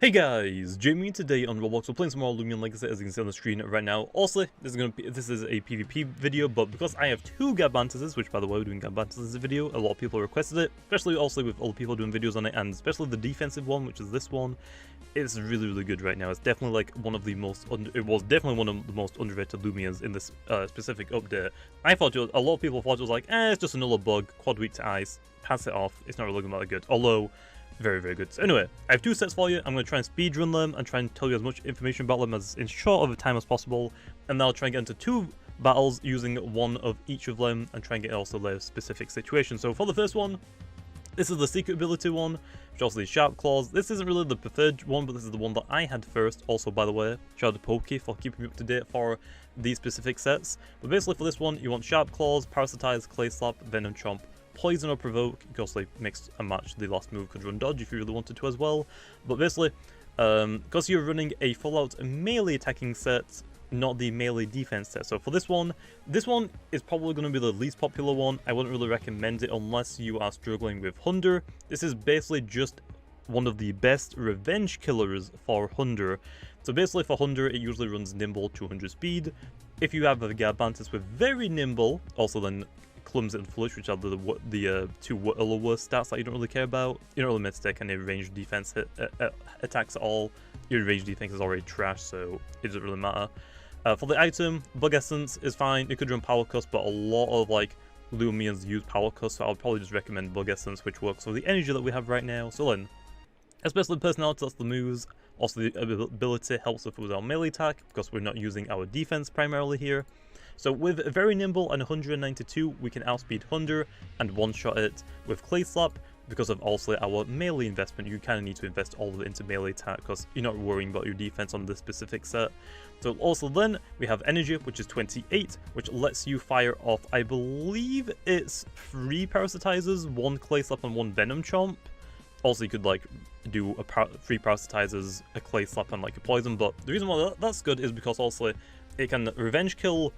Hey guys, Jamiy today on Roblox. We're playing some more Loomian Legacy, as you can see on the screen right now. Also, this is a PvP video, but because I have two Garbanzos, which by the way we're doing Garbanzos this video, a lot of people requested it, especially also with all the people doing videos on it, and especially the defensive one, which is this one. It's really good right now. It's definitely like one of the most it was definitely one of the most underrated Loomians in this specific update. I thought a lot of people thought it was like, it's just another bug, quad weak to ice, pass it off. It's not really looking that good. Although very good. So anyway, I have two sets for you. I'm going to try and speedrun them and try and tell you as much information about them as in short of a time as possible. And then I'll try and get into two battles using one of each of them and try and get also their specific situation. So for the first one, this is the secret ability one, which also is Sharp Claws. This isn't really the preferred one, but this is the one that I had first. Also, by the way, shout out to Pokey for keeping me up to date for these specific sets. But basically for this one, you want Sharp Claws, Parasitize, Clay Slap, Venom Chomp, Poison or Provoke. You can also mix and match the last move, could run Dodge if you really wanted to as well. But basically, because you're running a full-out melee attacking set, not the melee defense set. So for this one is probably going to be the least popular one. I wouldn't really recommend it unless you are struggling with Hunder. This is basically just one of the best revenge killers for Hunder. So basically for Hunder, it usually runs Nimble 200 speed. If you have a Garbanzos with very Nimble, also then Clumsy and Flourish, which are the two worst stats that you don't really care about. You don't really meant to take any ranged defense attacks at all. Your ranged defense is already trash, so it doesn't really matter. For the item, Bug Essence is fine. You could run Power Cuss, but a lot of like Loomians use Power Cuss, so I'll probably just recommend Bug Essence, which works for the energy that we have right now. So then, especially the personality, that's the moves. Also the ability helps us with our melee attack, because we're not using our defense primarily here. So with Very Nimble and 192, we can outspeed Hunder and one-shot it. With Clay Slap, because of also our melee investment, you kind of need to invest all of it into melee attack, because you're not worrying about your defense on this specific set. So also then, we have Energy, which is 28, which lets you fire off, I believe it's 3 Parasitizers, 1 Clay Slap and 1 Venom Chomp. Also, you could like do 3 Parasitizers, a Clay Slap and like a Poison, but the reason why that's good is because also it can revenge kill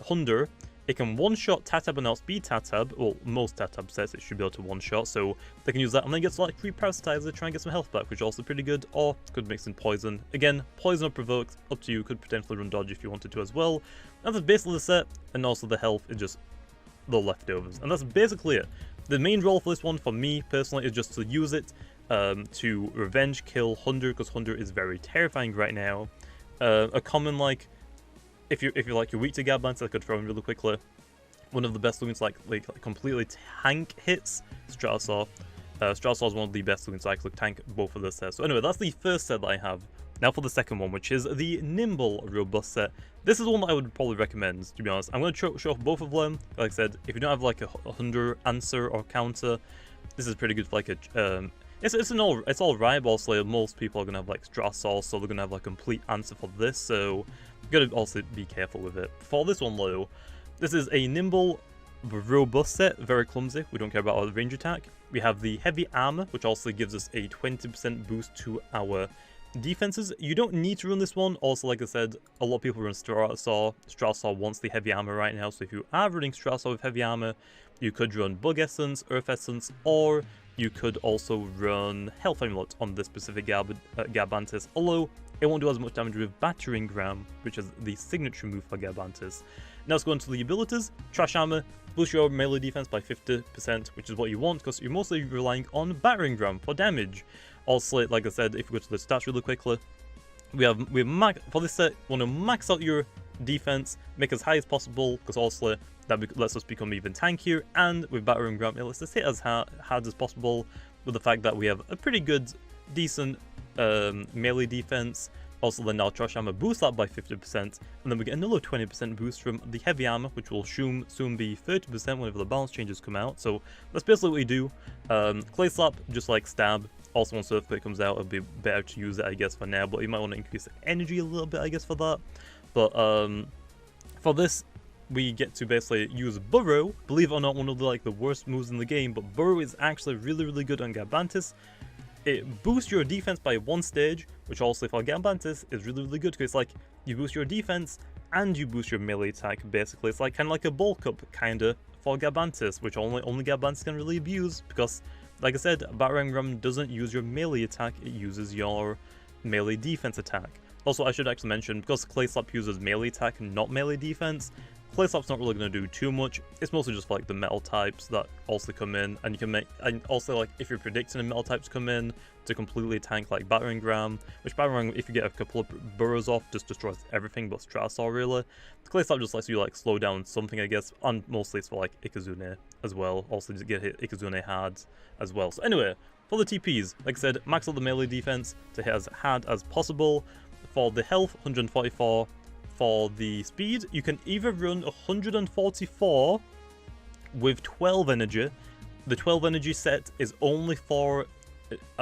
Hunder. It can one-shot Tatab and outspeed Tatab. Well, most Tatab sets it should be able to one-shot, so they can use that and then get to like 3 Parasitizer, try and get some health back, which is also pretty good. Or could mix in Poison. Again, Poison or Provoke, up to you. Could potentially run Dodge if you wanted to as well. And that's basically the set, and also the health is just the leftovers. And that's basically it. The main role for this one, for me personally, is just to use it to revenge kill Hunder, because Hunder is very terrifying right now. A common like, if you're like you're weak to Garbanzos, I could throw in really quickly. One of the best Loomians like completely tank hits, Stratosaur. Stratosaur is one of the best Loomians to actually tank both of the sets. So anyway, that's the first set that I have. Now for the second one, which is the Nimble Robust set. This is one that I would probably recommend, to be honest. I'm going to show off both of them. Like I said, if you don't have like a Hunder answer or counter, this is pretty good for like a it's all right, but also most people are gonna have like Stratosaur, so they're gonna have like a complete answer for this, so you gotta also be careful with it. For this one though, this is a Nimble Robust set, very clumsy. We don't care about our range attack. We have the Heavy Armor, which also gives us a 20% boost to our defenses. You don't need to run this one. Also, like I said, a lot of people run Stratosaur. Stratosaur wants the Heavy Armor right now, so if you are running Stratosaur with Heavy Armor, you could run Bug Essence, Earth Essence, or you could also run Health Amulet on this specific Garbanzos, although it won't do as much damage with Battering Ram, which is the signature move for Garbanzos. Now let's go into the abilities. Trash Armor, boost your melee defense by 50%, which is what you want, because you're mostly relying on Battering Ram for damage. Also, like I said, if we go to the stats really quickly, for this set, we want to max out your defense, make as high as possible, because also that lets us become even tankier, and with Battering Ram, it lets us hit as hard as possible, with the fact that we have a pretty good, decent melee defense. Also then now Trash Armor boosts that by 50%, and then we get another 20% boost from the Heavy Armor, which will soon be 30% whenever the balance changes come out. So that's basically what we do. Clay Slap, just like Stab. Also once Earthquake comes out, it'll be better to use it, I guess, for now, but you might want to increase the energy a little bit, I guess, for that. But for this, we get to basically use Burrow. Believe it or not, one of the worst moves in the game, but Burrow is actually really good on Garbanzos. It boosts your defense by 1 stage, which also for Garbanzos is really good, because like you boost your defense and you boost your melee attack. Basically, it's like kind of like a bulk up kinda for Garbanzos, which only Garbanzos can really abuse, because Like I said, Battering Ram doesn't use your melee attack, it uses your melee defense attack. Also, I should actually mention, because Clay Slap uses melee attack, not melee defense, Clay Slap's not really going to do too much. It's mostly just for, like, the metal types that also come in, and you can make, and also, like, if you're predicting the metal types come in to completely tank, like, Battering Ram, which Battering Ram, if you get a couple of Burrows off, just destroys everything but Stratosaur, really. Clay Slap just lets you, like, slow down something, I guess, and mostly it's for, like, Ikazune as well. Also, just get hit Ikazune hard as well. So anyway, for the TPs, like I said, max out the melee defense to hit as hard as possible. For the health, 144. For the speed, you can either run 144 with 12 energy. The 12 energy set is only for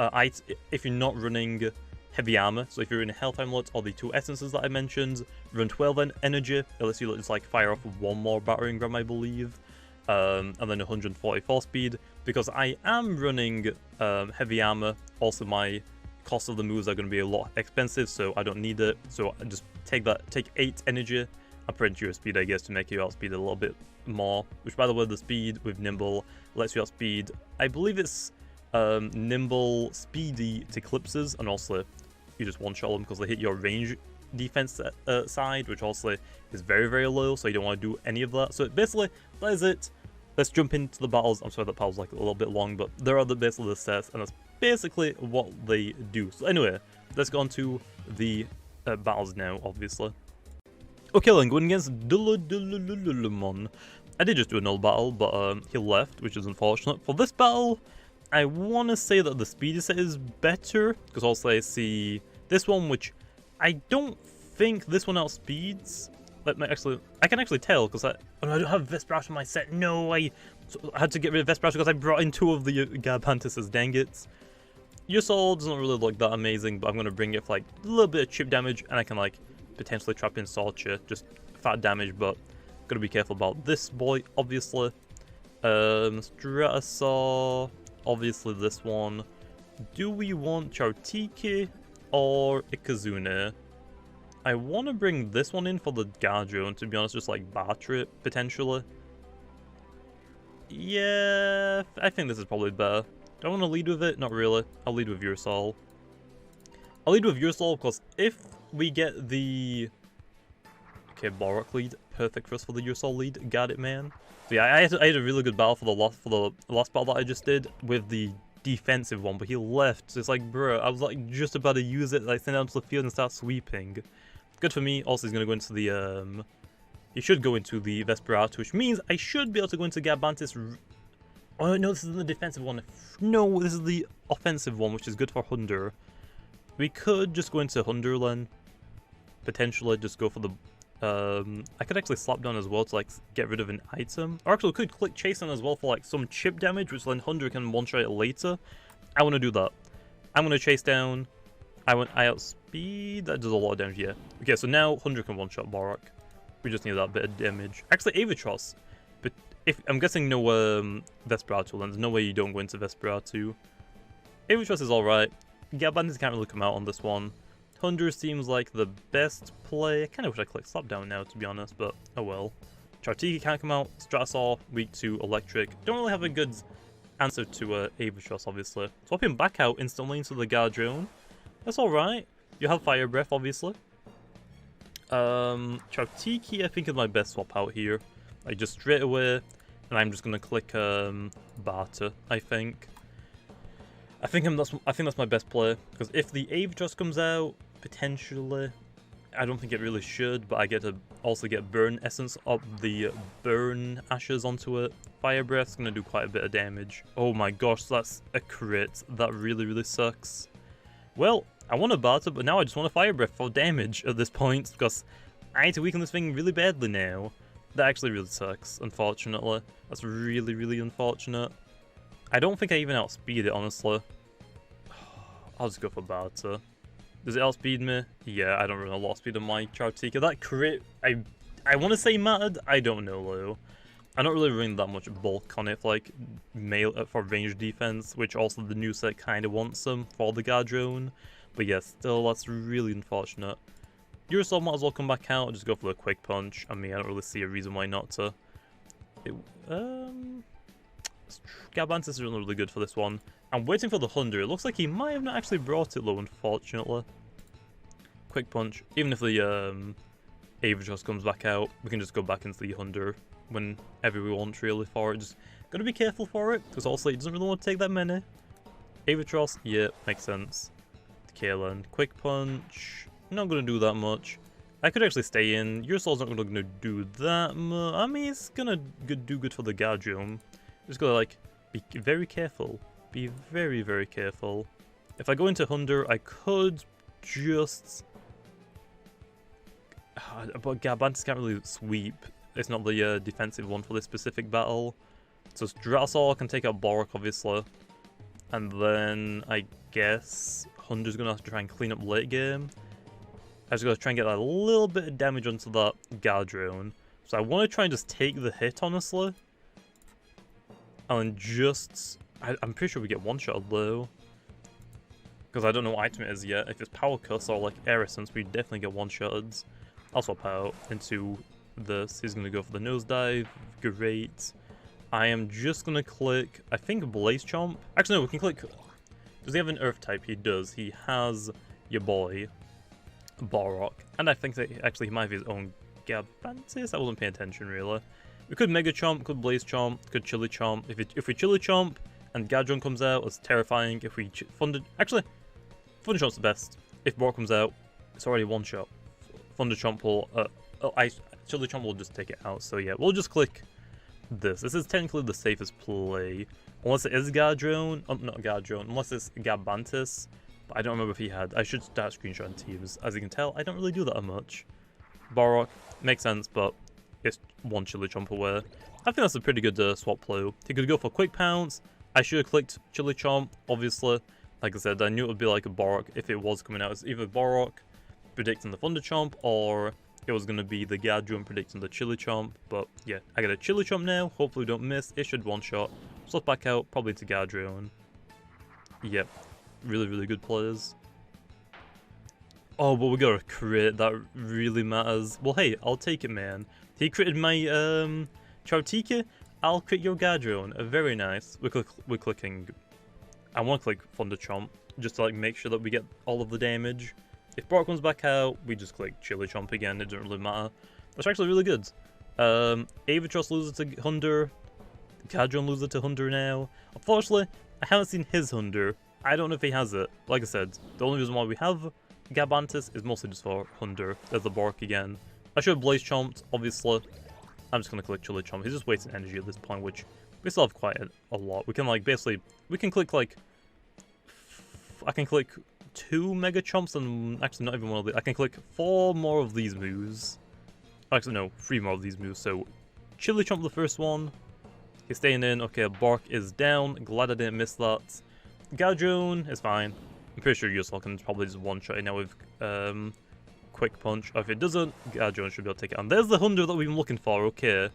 if you're not running heavy armor. So if you're in a health amulet or the 2 essences that I mentioned, run 12 energy. It lets you just like fire off one more Battering Ram, I believe. And then 144 speed. Because I am running heavy armor, also my cost of the moves are going to be a lot expensive, so I don't need it. So I just take 8 energy and print your speed, I guess, to make you outspeed a little bit more. Which, by the way, the speed with Nimble lets you outspeed. I believe it's Nimble, Speedy to Eclipses, and also you just one-shot them because they hit your range defense side, which also is very, very low, so you don't want to do any of that. So basically, that is it. Let's jump into the battles. I'm sorry that battle's like a little bit long, but there are basically the sets, and that's basically what they do. So anyway, let's go on to the battles now, obviously. Okay, then, going against Loomian. I did just do a null battle, but he left, which is unfortunate. For this battle, I want to say that the speedy set is better, because also I see this one, which I don't think this one outspeeds. I can actually tell, because I don't have Vesperate in my set. No, I had to get rid of Vesperate because I brought in 2 of the Garbanzos, dang it. Your soul doesn't really look that amazing, but I'm going to bring it for like a little bit of chip damage, and I can like potentially trap in Sorcha, just fat damage, but got to be careful about this boy, obviously. Stratosaur, obviously this one. Do we want Chartiki or Ikazune? I want to bring this one in for the Gadro, to be honest, just like batter it, potentially. Yeah, I think this is probably better. Do I want to lead with it? Not really. I'll lead with your soul. I'll lead with your soul because if we get the... Okay, Borok lead. Perfect for us for the your soul lead. Got it, man. So yeah, I had a really good battle for the last battle that I just did with the defensive one, but he left. So it's like, bro, I was like just about to use it, like send it out to the field and start sweeping. Good for me. Also, he's going to go into the... He should go into the Vesperate, which means I should be able to go into Garbanzos. Oh, no, this is the defensive one. No, this is the offensive one, which is good for Hunder. We could just go into Hunderland. Potentially just go for the... I could actually slap down as well to, like, get rid of an item. Or actually, we could click Chase on as well for, like, some chip damage, which then Hunder can one-shot it later. I want to do that. I'm going to Chase down. I outspeed. That does a lot of damage, yeah. Okay, so now Hunder can one-shot Borok. We just need that bit of damage. Actually, Avatros. But if I'm guessing no Vesperatu, then there's no way you don't go into Vesperatu. Avatros is alright. Garbanzos can't really come out on this one. Hunder seems like the best play. I kind of wish I clicked Slap Down now, to be honest, but oh well. Chartiki can't come out. Stratosaur, weak to Electric. Don't really have a good answer to Avatros, obviously. Swap him back out instantly into the Guardian. That's alright. You have Fire Breath, obviously. Chartiki, I think, is my best swap out here. Like, just straight away. And I'm just going to click Barter, I think. I think that's my best play. Because if the Avatros comes out, potentially... I don't think it really should, but I get to also get Burn Essence up the Burn Ashes onto it. Fire Breath's going to do quite a bit of damage. Oh my gosh, that's a crit. That really, really sucks. Well, I want to Barter, but now I just want to Fire Breath for damage at this point, because I need to weaken this thing really badly now. That actually really sucks, unfortunately. That's really, really unfortunate. I don't think I even outspeed it, honestly. I'll just go for Barter. Does it outspeed me? Yeah, I don't run a lot of speed on my Chartika. That crit, I want to say mattered. I don't know, though. I'm not really running that much bulk on it for, like, for range defense, which also the new set kind of wants some for the Guardian. But yeah, still, that's really unfortunate. Urasol might as well come back out and just go for the Quick Punch. I mean, I don't really see a reason why not to. Garbanzos is really, really good for this one. I'm waiting for the 100. It looks like he might have not actually brought it low, unfortunately. Quick punch. Even if the Avatros comes back out, we can just go back into the 100 whenever we want, really, for it. Just gotta be careful for it, because also he doesn't really want to take that many. Avatros, yeah, makes sense. Kalen, quick punch. Not gonna do that much. I could actually stay in. Your soul's not really gonna do that much. I mean, it's gonna do good for the Guardian. Just gotta, like, be very careful. Be very, very careful. If I go into Hunter, I could just... But Garbanzos can't really sweep. It's not the defensive one for this specific battle. So Stratasol can take out Borok, obviously. And then, I guess, Hunter's gonna have to try and clean up late game. I just gotta try and get a little bit of damage onto that Guardian. So I want to try and just take the hit, honestly. And just... I'm pretty sure we get one-shot though. Because I don't know what item it is yet. If it's Power Cuss or like Air Essence, we definitely get one-shotted. I'll swap out into this. He's going to go for the Nosedive. Great. I am just going to click, I think, Blaze Chomp. Actually, no, we can click... Does he have an Earth type? He does. He has your boy, Borok. And I think that actually he might have his own Garbanzos. I wasn't paying attention, really. We could Mega Chomp, could Blaze Chomp, could Chili Chomp. If we Chili Chomp and Gadron comes out, it's terrifying. If we Thunder... Actually, Thunder Chomp's the best. If Borok comes out, it's already one shot. Thunder Chomp will... Chili Chomp will just take it out. So yeah, we'll just click this. This is technically the safest play. Unless it is Gadron. Not Gadron. Unless it's Garbanzos. But I don't remember if he had... I should start screenshotting teams. As you can tell, I don't really do that much. Borok makes sense, but it's one Chili Chomp away. I think that's a pretty good swap play. He could go for Quick Pounce. I should have clicked Chili Chomp, obviously. Like I said, I knew it would be like a Borok if it was coming out. It's either Borok predicting the Thunder Chomp, or it was going to be the Gadron predicting the Chili Chomp. But yeah, I got a Chili Chomp now. Hopefully we don't miss. It should one-shot. Swap back out, probably to Gadron. Yep. Really, really good players. Oh, but we got a crit. That really matters. Well, hey, I'll take it, man. He critted my Chautika. I'll crit your Gadron. Very nice. We're clicking... I want to click Thunder Chomp, just to like make sure that we get all of the damage. If Borok comes back out, we just click Chili Chomp again. It doesn't really matter. That's actually really good. Avatros loses to Hunter. Gadron loses to Hunter now. Unfortunately, I haven't seen his Hunter. I don't know if he has it. Like I said, the only reason why we have Garbanzos is mostly just for Hunter. There's the Borok again. I should have Blaze Chomped, obviously. I'm just going to click Chili Chomp. He's just wasting energy at this point, which we still have quite a lot. We can like basically, we can click like, I can click 2 Mega Chomps and actually not even one of the, I can click 4 more of these moves. Actually no, 3 more of these moves. So Chili Chomp the first one. He's staying in. Okay, Bork is down. Glad I didn't miss that. Gadron is fine. I'm pretty sure Yusol can probably just one-shot it now with Quick Punch. Or if it doesn't, Gadron should be able to take it. And there's the 100 that we've been looking for. Okay.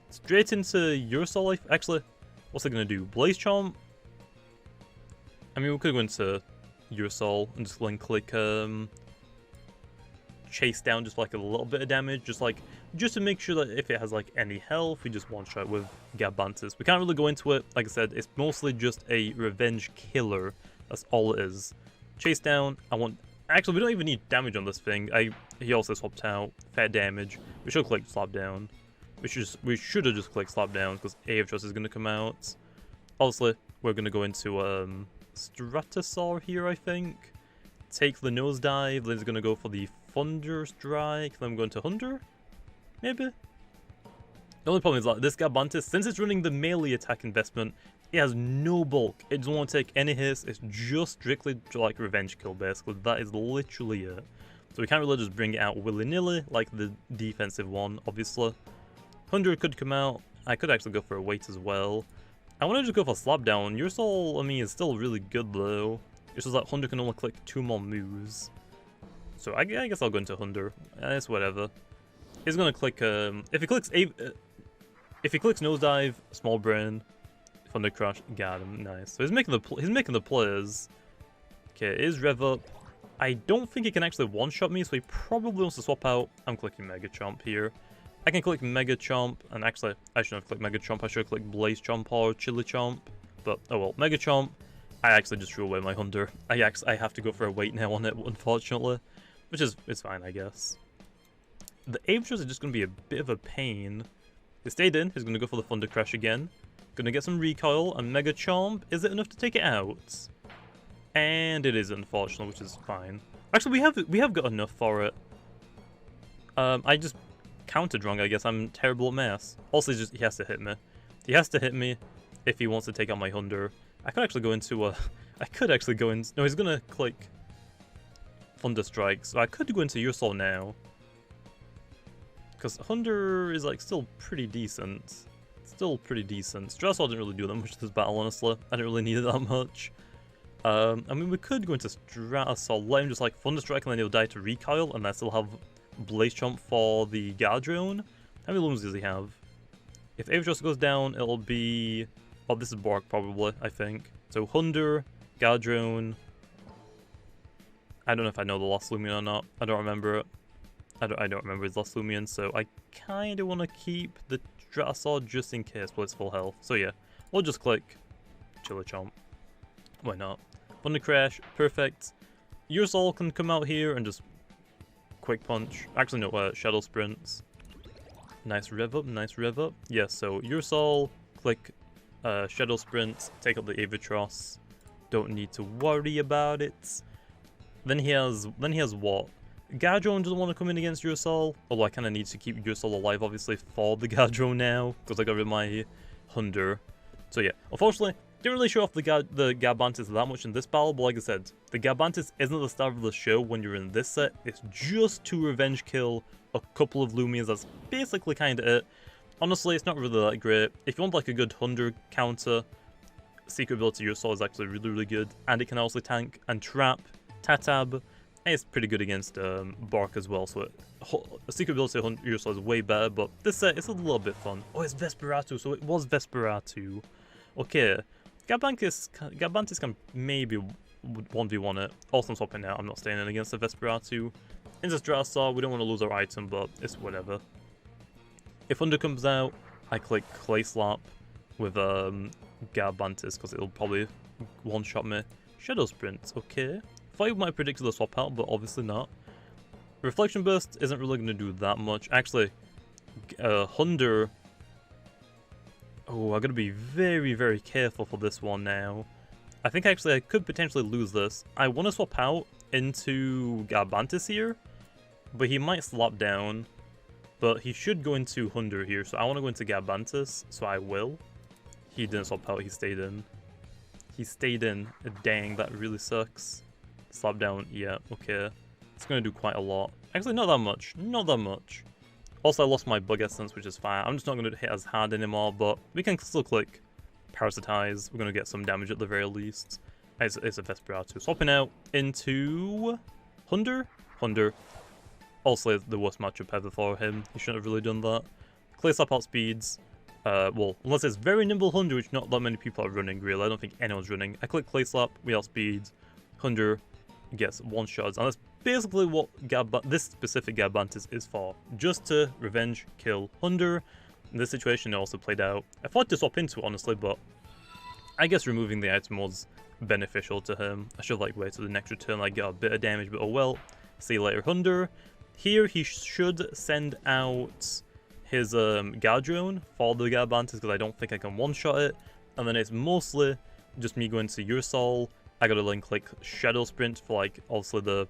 Straight into Yusol. Actually, what's it going to do? Blaze Chomp? I mean, we could go into Yusol and just then click Chase Down just for like a little bit of damage. Just to make sure that if it has like any health, we just one-shot with Garbanzos. We can't really go into it. Like I said, it's mostly just a revenge killer. That's all it is. Chase Down. Actually, we don't even need damage on this thing. He also swapped out fair damage. We should click Slap Down. We should have just clicked Slap Down because Avatros is going to come out. Obviously, we're going to go into Stratosaur here, I think. Take the Nosedive. Then he's going to go for the Thunder Strike. Then we're going to Hunter. Maybe. The only problem is that this Garbanzos, since it's running the melee attack investment, it has no bulk. It doesn't want to take any hits. It's just strictly like revenge kill, basically. That is literally it. So we can't really just bring it out willy-nilly like the defensive one, obviously. 100 could come out. I could actually go for a wait as well. I want to just go for Slap Down. Your soul, I mean, is still really good though. It's just that 100 can only click 2 more moves. So I guess I'll go into 100. It's whatever. He's gonna click. If he clicks Nosedive, Small Brain, Thunder Crash, got him. Nice. So he's making the plays. Okay, is Rev up. I don't think he can actually one-shot me, so he probably wants to swap out. I'm clicking Mega Chomp here. I can click Mega Chomp, and actually, I shouldn't have clicked Mega Chomp, I should have clicked Blaze Chomp or Chili Chomp. But, oh well, Mega Chomp. I actually just threw away my Hunter. I have to go for a wait now on it, unfortunately. Which is, it's fine, I guess. The Avatars are just going to be a bit of a pain. He stayed in, he's going to go for the Thunder Crash again. Going to get some recoil, and Mega Chomp. Is it enough to take it out? And it is, unfortunately, which is fine. Actually, we have got enough for it. I just counted wrong, I guess. I'm terrible at maths. Also, he has to hit me. He has to hit me if he wants to take out my Hunter. I could actually go into a... No, he's gonna click Thunder Strike, so I could go into Your Soul now. Because Hunter is, like, still pretty decent. Still pretty decent. Stressor didn't really do that much this battle, honestly. I didn't really need it that much. I mean, we could go into Stratasol, let him just, like, Thunder Strike, and then he'll die to recoil, and I still have Blaze Chomp for the Gardrone. How many Looms does he have? If Avatros goes down, it'll be... Oh, this is Bork, probably, I think. So, Hunter, Gardrone... I don't know if I know the last Loomian or not. I don't remember it. I don't remember his last Loomian, so I kind of want to keep the Stratasol just in case, but it's full health. So yeah, we'll just click Chili Chomp. Why not? Thunder Crash, perfect. Your Soul can come out here and just Quick Punch. Actually, no, Shadow Sprints. Nice rev up, nice rev up. Yeah, so Your Soul, click Shadow Sprint, take out the Avatros. Don't need to worry about it. Then he has what? Gardrone doesn't want to come in against Your Soul, although I kind of need to keep Your Soul alive, obviously, for the Gardrone now, because I got rid of my Hunter. So yeah, unfortunately, didn't really show off the Garbanzos that much in this battle, but like I said, the Garbanzos isn't the star of the show when you're in this set. It's just to revenge kill a couple of Loomians. That's basically kind of it. Honestly, it's not really that great. If you want like a good Hunter counter, Secret Ability Your Soul is actually really, really good, and it can also tank and trap Tatab, and it's pretty good against Bark as well, so a Secret Ability Your Soul is way better, but this set is a little bit fun. Oh, it's Vesperatu, so it was Vesperatu. Okay, Garbanzos can maybe 1v1 it. Also, I'm swapping out, I'm not staying in against the Vesperatu. In this Stratasol, we don't want to lose our item, but it's whatever. If Thunder comes out, I click Clay Slap with Garbanzos, because it'll probably one-shot me. Shadow Sprint, okay. Thought you might have predicted the swap out, but obviously not. Reflection Burst isn't really going to do that much. Actually, Hunter... Oh, I gotta be very, very careful for this one now. I think actually I could potentially lose this. I want to swap out into Garbanzos here, but he might slap down. But he should go into Hunter here, so I want to go into Garbanzos, so I will. He didn't swap out, he stayed in. He stayed in. Dang, that really sucks. Slap down, yeah, okay. It's going to do quite a lot. Actually, not that much. Not that much. Also, I lost my Bug Essence, which is fine. I'm just not going to hit as hard anymore, but we can still click Parasitize. We're going to get some damage at the very least. It's a Vesperatu. Swapping out into Hunter. Hunter. Also, the worst matchup ever for him. He shouldn't have really done that. Clay Slap outspeeds. Well, unless it's very nimble Hunter, which not that many people are running, really. I don't think anyone's running. I click Clay Slap, we outspeed. Hunter gets one shots, and that's basically what this specific Garbanzos is for. Just to revenge kill Hunter. In this situation, it also played out. I thought to swap into it, honestly, but I guess removing the item was beneficial to him. I should like wait till the next return, like get a bit of damage, but oh well. See you later, Hunter. Here, he should send out his Gardrone for the Garbanzos, because I don't think I can one-shot it. And then it's mostly just me going to Your Soul. I gotta then click Shadow Sprint for like also the...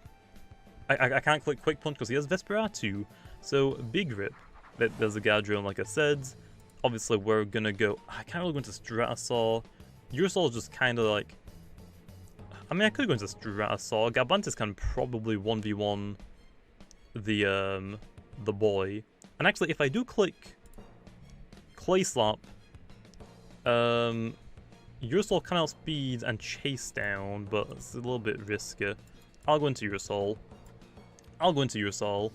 I can't click Quick Punch because he has Vesperatu. So big rip. There's a Gardrone, like I said. Obviously we're gonna go... I can't really go into Stratasol. Your Soul is just kind of like... I mean, I could go into Stratasol. Garbanzos can probably 1v1 the boy. And actually, if I do click Clay Slap, Your Soul can outspeed and chase down, but it's a little bit risky. I'll go into Your Soul. I'll go into Your Soul.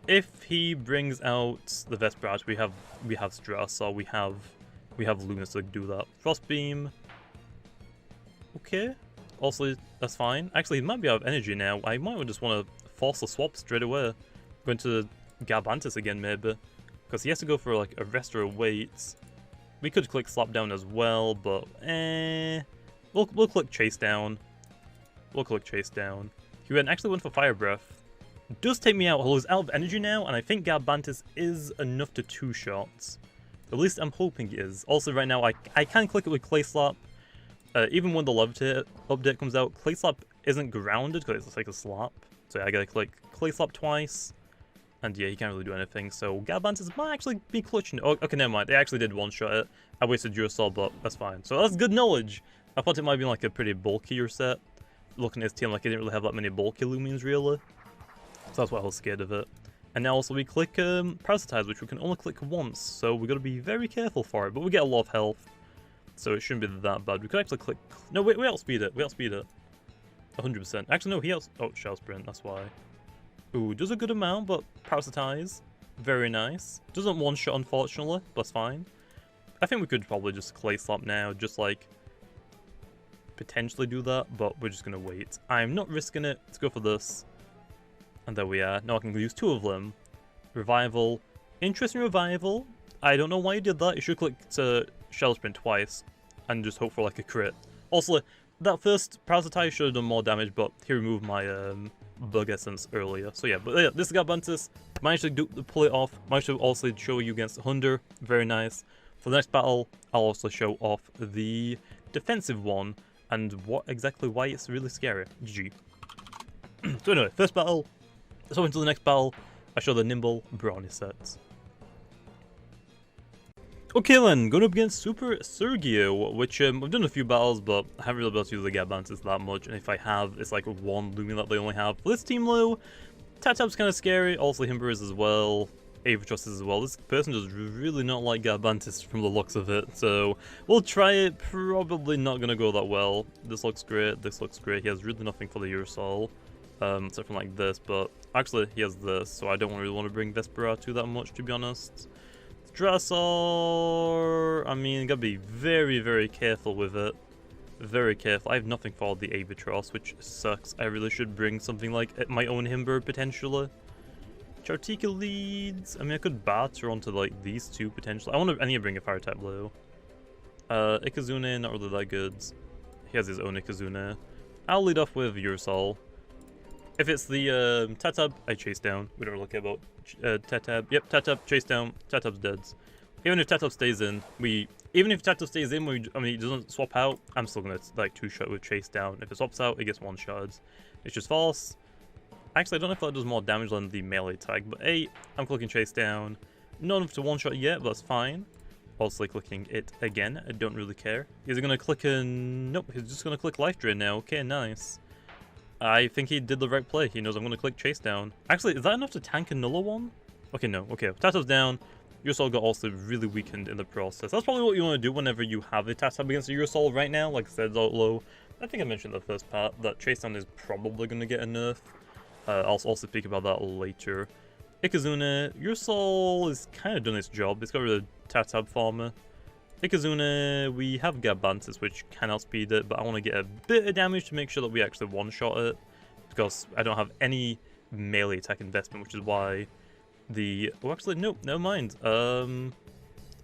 If he brings out the Vesperatu, we have Stratasol, we have Loomian to do that. Frost Beam. Okay. Also, that's fine. Actually, he might be out of energy now. I might just want to force a swap straight away. Go into Garbanzos again, maybe. because he has to go for like a rest or a wait. We could click slap down as well, but we'll click chase down. We'll click chase down. He actually went for fire breath. Does take me out. He's out of energy now, and I think Garbanzos is enough to 2-shots. At least I'm hoping he is. Also, right now I can click it with clay slap. Even when the Levitate update comes out, clay slap isn't grounded because it's like a slap. So yeah, I gotta click clay slap twice. And yeah, he can't really do anything. So Garbanzos might actually be clutching. Oh, okay, never mind. They actually did one-shot it. I wasted Duracell, but that's fine. So that's good knowledge. I thought it might be like a pretty bulkier set. Looking at his team, like he didn't really have that many bulky Loomians, really. So that's why I was scared of it. And now also we click Parasitize, which we can only click once. So we got to be very careful for it. But we get a lot of health. So it shouldn't be that bad. We could actually click... No, wait, we outspeed it. We outspeed it. 100%. Actually, no, he outs... Oh, Shell Sprint, that's why. Ooh, does a good amount, but Parasitize. Very nice. Doesn't one-shot, unfortunately, but that's fine. I think we could probably just Clay Slap now, just like... potentially do that, but we're just going to wait. I'm not risking it. Let's go for this. And there we are. Now I can use 2 of them. Revival. Interesting revival. I don't know why you did that. You should click to Shell Sprint twice and just hope for like a crit. Also, that first Parasitize should have done more damage, but he removed my Bug Essence earlier. So yeah, but yeah, this Garbanzos managed to pull it off. Managed to also show you against Hunder. Very nice. For the next battle, I'll also show off the defensive one and why it's really scary. GG. So anyway, first battle. Let's go into the next battle. I show the Nimble Brawny sets. Okay then, going up against Super Sergio, which I've done a few battles, but I haven't really been able to use the Garbanzos that much, and if I have, it's like one Loomian that they only have. For this team though, Tatap's kind of scary, also Himber is as well, Avatros is as well. This person does really not like Garbanzos from the looks of it, so we'll try it. Probably not going to go that well. This looks great, this looks great. He has really nothing for the Urusol, except from like this, but actually he has this, so I don't really want to bring Vesperatu that much, to be honest. Dressor, I mean, gotta be very, very careful with it. Very careful. I have nothing for the Avatros, which sucks. I really should bring something like my own Himber, potentially. Chartika leads. I mean, I could batter onto like these two, potentially. I need to bring a fire type blue. Ikazune, not really that good. He has his own Ikazune. I'll lead off with Urusol. If it's the Tatab, I chase down. We don't really care about Tatab. Yep, Tatab, chase down. Tatab's dead. Even if Tatab stays in, he doesn't swap out, I'm still gonna like 2-shot with chase down. If it swaps out, it gets 1-shot. It's just false. Actually, I don't know if that does more damage than the melee tag, but hey, I'm clicking chase down. Not enough to 1-shot yet, but that's fine. Also clicking it again. I don't really care. Is he gonna click in? Nope, he's just gonna click Life Drain now. Okay, nice. I think he did the right play. He knows I'm going to click chase down. Actually, is that enough to tank another one? Okay, no. Okay, Tatab's down. Urusol got also really weakened in the process. That's probably what you want to do whenever you have a Tatab against a Urusol right now. Like I said, low. I think I mentioned in the first part that chase down is probably going to get a nerf. I'll also speak about that later. Ikazune. Urusol has kind of done its job. It's got rid of Tatab farmer. Ikazune, we have Garbanzos, which can outspeed it, but I want to get a bit of damage to make sure that we actually one-shot it, because I don't have any melee attack investment, which is why the... Oh, actually, nope, never mind.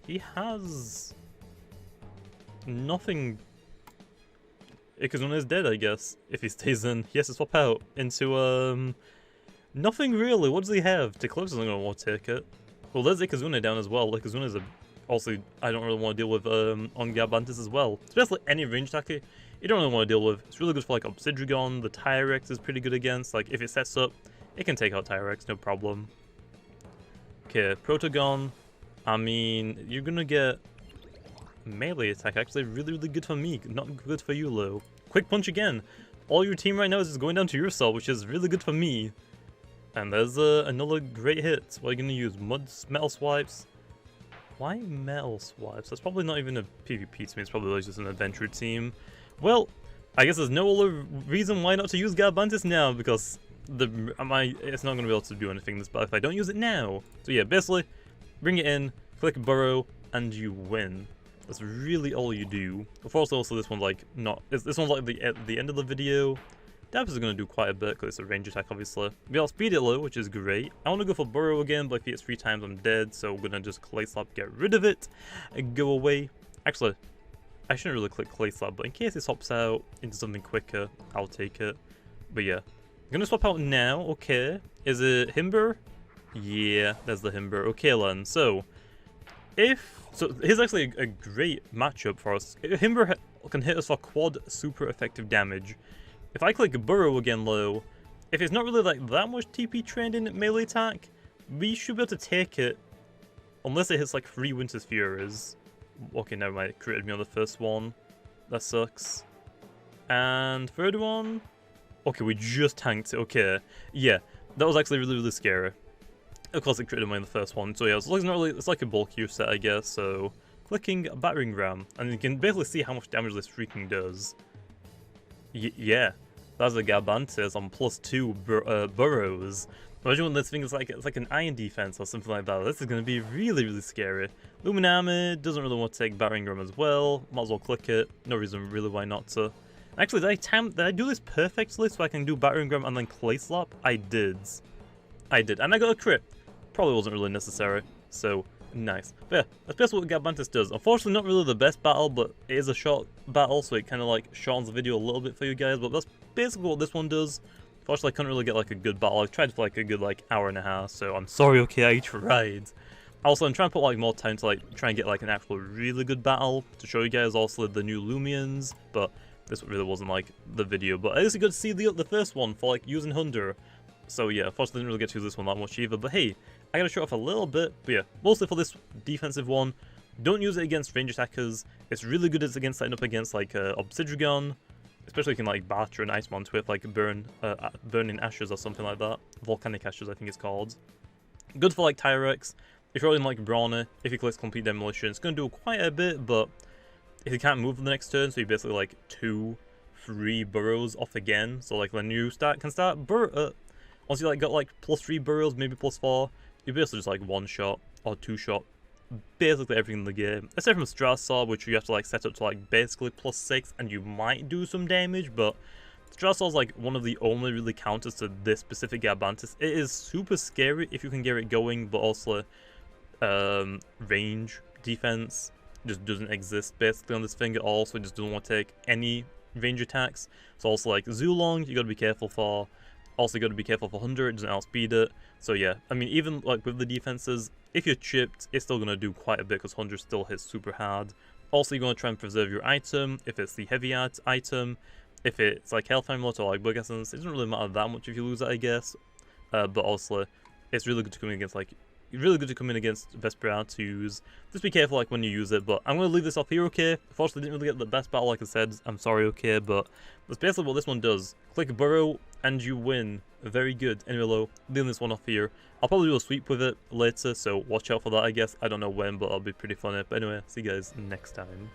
He has... nothing... Ikazune is dead, I guess, if he stays in. He has to swap out into, nothing really. What does he have? Ticlose isn't going to want to take it. Well, there's Ikazune down as well. Ikazune is a... Also, I don't really want to deal with on Garbanzos as well. Especially any range attacker, you don't really want to deal with. It's really good for like Obsidian. The Tyrex is pretty good against. Like if it sets up, it can take out Tyrex, no problem. Okay, Protagon. I mean, you're gonna get melee attack. Actually, really, really good for me. Not good for you, Lo. Quick Punch again. All your team right now is just going down to Urusol, which is really good for me. And there's another great hit. What are you gonna use? Metal Swipes. Why metal swipes? That's probably not even a PvP to me, it's probably just an adventure team. Well, I guess there's no other reason why not to use Garbanzos now, because it's not going to be able to do anything this battle if I don't use it now. So yeah, basically, bring it in, click Burrow, and you win. That's really all you do. Of course, also this one's like not... This one's like the end of the video. Damage is going to do quite a bit because it's a range attack, obviously. We all speed it low, which is great. I want to go for Burrow again, but if he hits 3 times, I'm dead. So we're going to just Clay Slap, get rid of it, and go away. Actually, I shouldn't really click Clay Slap, but in case it swaps out into something quicker, I'll take it. But yeah, I'm going to swap out now. Okay. Is it Himber? Yeah, there's the Himber. Okay, then. So here's actually a great matchup for us. Himber can hit us for quad super effective damage. If I click Burrow again low, if it's not really like that much TP trained in melee attack, we should be able to take it. Unless it hits like 3 Winter's Furies. Okay, never mind. It critted me on the first one. That sucks. And third one. Okay, we just tanked it. Okay. Yeah, that was actually really, really scary. Of course, it critted me on the first one. So yeah, it's not really, it's like a bulkier set, I guess. So clicking Battering Ram, and you can basically see how much damage this freaking does. Yeah, that's a Garbanzos on +2 Burrows. Imagine when this thing is like, it's like an iron defense or something like that. This is going to be really, really scary. Loomian doesn't really want to take Battering Ram as well. Might as well click it. No reason really why not to. Actually, did I do this perfectly so I can do Battering Ram and then Clay Slap? I did. And I got a crit. Probably wasn't really necessary. So, nice. But yeah, that's basically what Garbanzos does. Unfortunately, not really the best battle, but it is a short battle, so it kind of like shortens the video a little bit for you guys. But that's basically what this one does. Unfortunately, I couldn't really get like a good battle. I tried for like a good like hour and a half, so I'm sorry, okay, I tried. Also, I'm trying to put like more time to like try and get like an actual really good battle to show you guys also the new Loomians, but this really wasn't like the video. But at least you got to see the first one for like using Hunter. So yeah, unfortunately didn't really get to use this one that much either, but hey, I gotta show off a little bit. But yeah, mostly for this defensive one, don't use it against range attackers. It's really good against setting up against like Obsidian, especially if you can like batter an Ice Mount with like burning ashes or something like that. Volcanic ashes, I think it's called. Good for like Tyrex. If you're in like Brawny, if you click complete demolition, it's gonna do quite a bit, but if you can't move the next turn, so you basically like 2-3 burrows off again. So like when you can start once you like got like +3 burrows, maybe +4, you basically just like 1-shot or 2-shot basically everything in the game. Except from Strasor, which you have to like set up to like basically +6 and you might do some damage, but Strasor is like one of the only really counters to this specific Garbanzos. It is super scary if you can get it going, but also range defense just doesn't exist basically on this thing at all, so it just doesn't want to take any range attacks. So also like Zulong, you gotta be careful for. Also, you got to be careful for Hunter, it doesn't outspeed it. So yeah, I mean, even like with the defenses, if you're chipped, it's still going to do quite a bit because Hunter still hits super hard. Also, you're going to try and preserve your item, if it's the heavy item, if it's like Health Amulet or like Bug Essence, it doesn't really matter that much if you lose it, I guess. But also, it's really good to come in against like, Vesperatus. Just be careful like when you use it, but I'm going to leave this off here, okay? Unfortunately, didn't really get the best battle like I said, I'm sorry, okay? But that's basically what this one does. Click Burrow, and you win. Very good. Anyway, leaving this one off here. I'll probably do a sweep with it later, so watch out for that, I guess. I don't know when, but it'll be pretty funny. But anyway, see you guys next time.